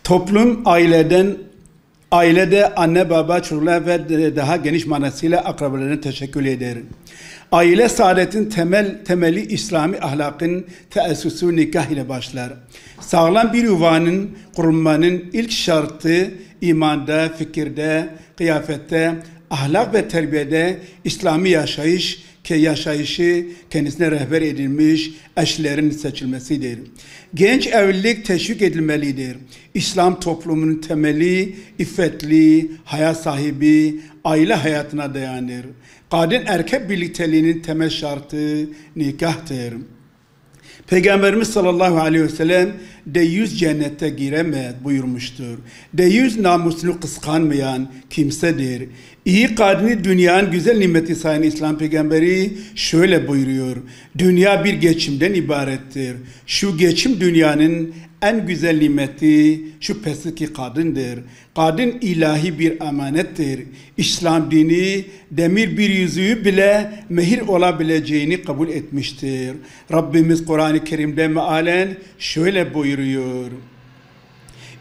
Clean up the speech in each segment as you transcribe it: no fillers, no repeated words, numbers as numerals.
Toplum ailede anne baba çocuklar ve daha geniş manasıyla akrabalarına teşekkür eder. Aile saadetin temeli İslami ahlakın teessüsü nikah ile başlar. Sağlam bir yuvanın kurulmanın ilk şartı imanda, fikirde, kıyafette, ahlak ve terbiyede İslami yaşayışı kendisine rehber edilmiş eşlerin seçilmesidir. Genç evlilik teşvik edilmelidir. İslam toplumunun temeli iffetli, hayat sahibi, aile hayatına dayanır. Kadın erkek birlikteliğinin temel şartı nikahtır. Peygamberimiz sallallahu aleyhi ve sellem deyyus cennete giremez buyurmuştur. Deyyus namusunu kıskanmayan kimsedir. İyi kadını dünyanın güzel nimeti sayan İslam peygamberi şöyle buyuruyor. Dünya bir geçimden ibarettir. Şu geçim dünyanın en güzel nimeti şüphesiz ki kadındır. Kadın ilahi bir emanettir. İslam dini demir bir yüzüğü bile mehir olabileceğini kabul etmiştir. Rabbimiz Kur'an-ı Kerim'de mealen şöyle buyuruyor.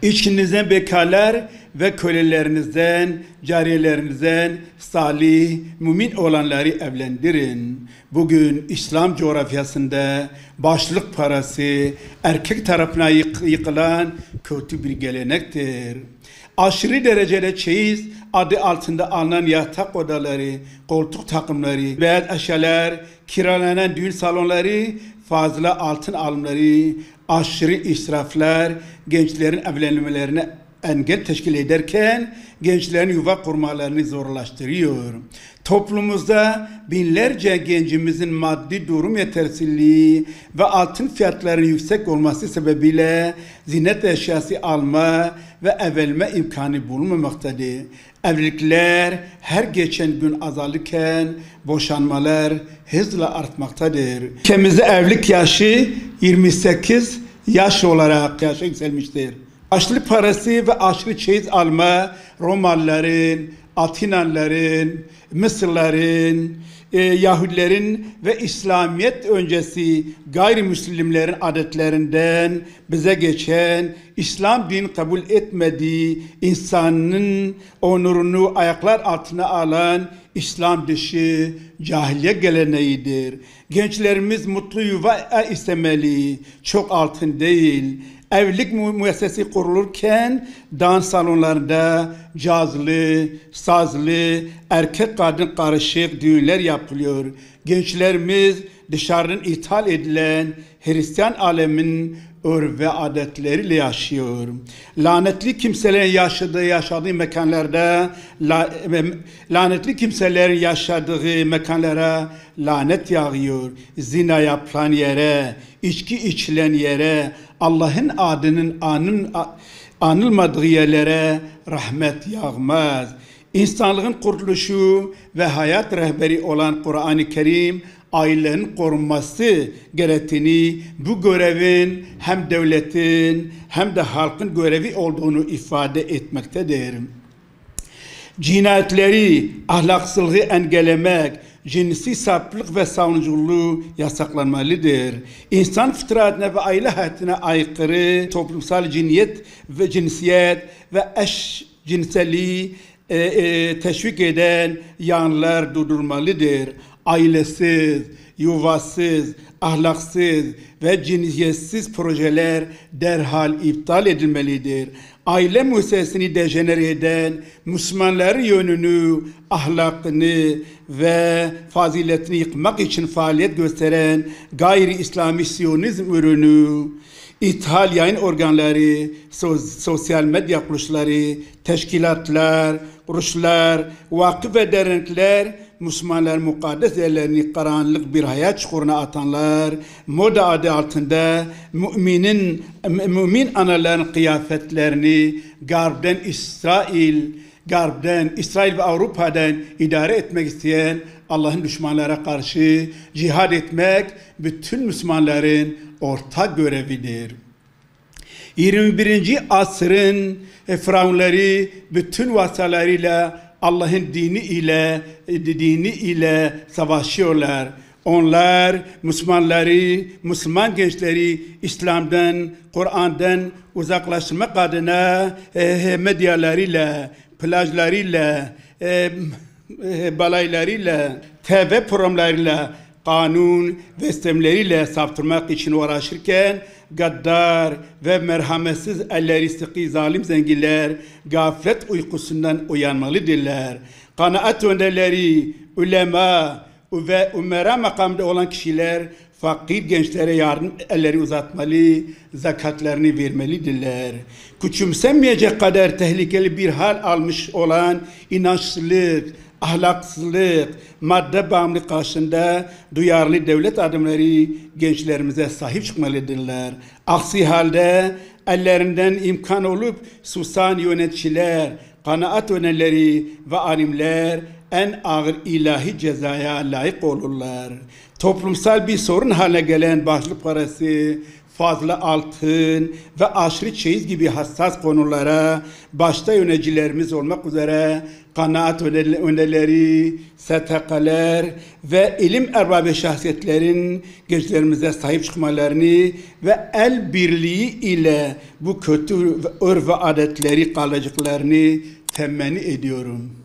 İçinizden bekarlar ve kölelerinizden, cariyelerinizden salih, mümin olanları evlendirin. Bugün İslam coğrafyasında başlık parası erkek tarafına yıkılan kötü bir gelenektir. Aşırı derecede çeyiz adı altında alınan yatak odaları, koltuk takımları, beyaz eşyalar, kiralanan düğün salonları, fazla altın alımları, aşırı israflar gençlerin evlenmelerine engel teşkil ederken gençlerin yuva kurmalarını zorlaştırıyor. Toplumumuzda binlerce gencimizin maddi durum yetersizliği ve altın fiyatlarının yüksek olması sebebiyle ziynet eşyası alma ve evlenme imkanı bulunmamaktadır. Evlilikler her geçen gün azalırken boşanmalar hızla artmaktadır. Ülkemizde evlilik yaşı 28 yaş olarak yaşa yükselmiştir. Aşırı parası ve aşırı çeyiz alma Romalıların, Atinalıların, Mısırların, Yahudilerin ve İslamiyet öncesi gayrimüslimlerin adetlerinden bize geçen İslam din kabul etmediği insanın onurunu ayaklar altına alan İslam dışı cahiliye geleneğidir. Gençlerimiz mutlu yuva istemeli, çok altın değil. Evlilik müessesesi kurulurken dans salonlarında cazlı, sazlı, erkek kadın karışık düğünler yapılıyor. Gençlerimiz dışarıdan ithal edilen Hristiyan alemin örf ve adetleriyle yaşıyor. Lanetli kimselerin yaşadığı mekanlara lanet yağıyor. Zina yapılan yere, içki içilen yere, Allah'ın adının anılmadığı yerlere rahmet yağmaz. İnsanlığın kurtuluşu ve hayat rehberi olan Kur'an-ı Kerim ailenin korunması gerektiğini, bu görevin hem devletin hem de halkın görevi olduğunu ifade etmektedir. Cinayetleri, ahlaksızlığı engellemek, cinsi saplık ve savunuculuğu yasaklanmalıdır. İnsan fıtratına ve aile hayatına aykırı toplumsal cinsiyet ve eşcinselliği teşvik eden yanlar durdurulmalıdır. Ailesiz, yuvasız, ahlaksız ve cinsiyetsiz projeler derhal iptal edilmelidir. Aile müessesesini dejenere eden, Müslümanların yönünü, ahlakını ve faziletini yıkmak için faaliyet gösteren gayri İslami Siyonizm ürünü, ithal yayın organları, sosyal medya kuruluşları, teşkilatlar, kuruluşlar, vakıf ve dernekler, Müslümanlar mukaddes yerlerini karanlık bir hayat çukuruna atanlar, moda adı altında mümin anaların kıyafetlerini Garb'den İsrail ve Avrupa'dan idare etmek isteyen Allah'ın düşmanlara karşı cihad etmek bütün Müslümanların ortak görevidir. 21. asrın firavunları bütün vasıtalarıyla Allah'ın dini ile savaşıyorlar. Onlar Müslümanları, Müslüman gençleri İslam'dan, Kur'an'dan uzaklaştırmak adına medyalarıyla, plajlarıyla, balaylarıyla, TV programlarıyla, kanun ve sistemleriyle saptırmak için uğraşırken gaddar ve merhametsiz elleri sıkı zalim zenginler gaflet uykusundan uyanmalıdırlar. Kanaat önderleri, ulema ve umera makamda olan kişiler fakir gençlere yardım elleri uzatmalı, zakatlarını vermelidirler. Küçümsenmeyecek kadar tehlikeli bir hal almış olan inançsızlık, ahlaksızlık, madde bağımlılık karşısında duyarlı devlet adamları gençlerimize sahip çıkmalıdırlar. Aksi halde ellerinden imkan olup susan yöneticiler, kanaat önderleri ve alimler en ağır ilahi cezaya layık olurlar. Toplumsal bir sorun haline gelen başlık parası, fazla altın ve aşırı çeyiz gibi hassas konulara başta yöneticilerimiz olmak üzere kanaat önderleri, STK'ler ve ilim erbabı şahsiyetlerin gençlerimize sahip çıkmalarını ve el birliği ile bu kötü örf ve adetleri kalacaklarını temenni ediyorum.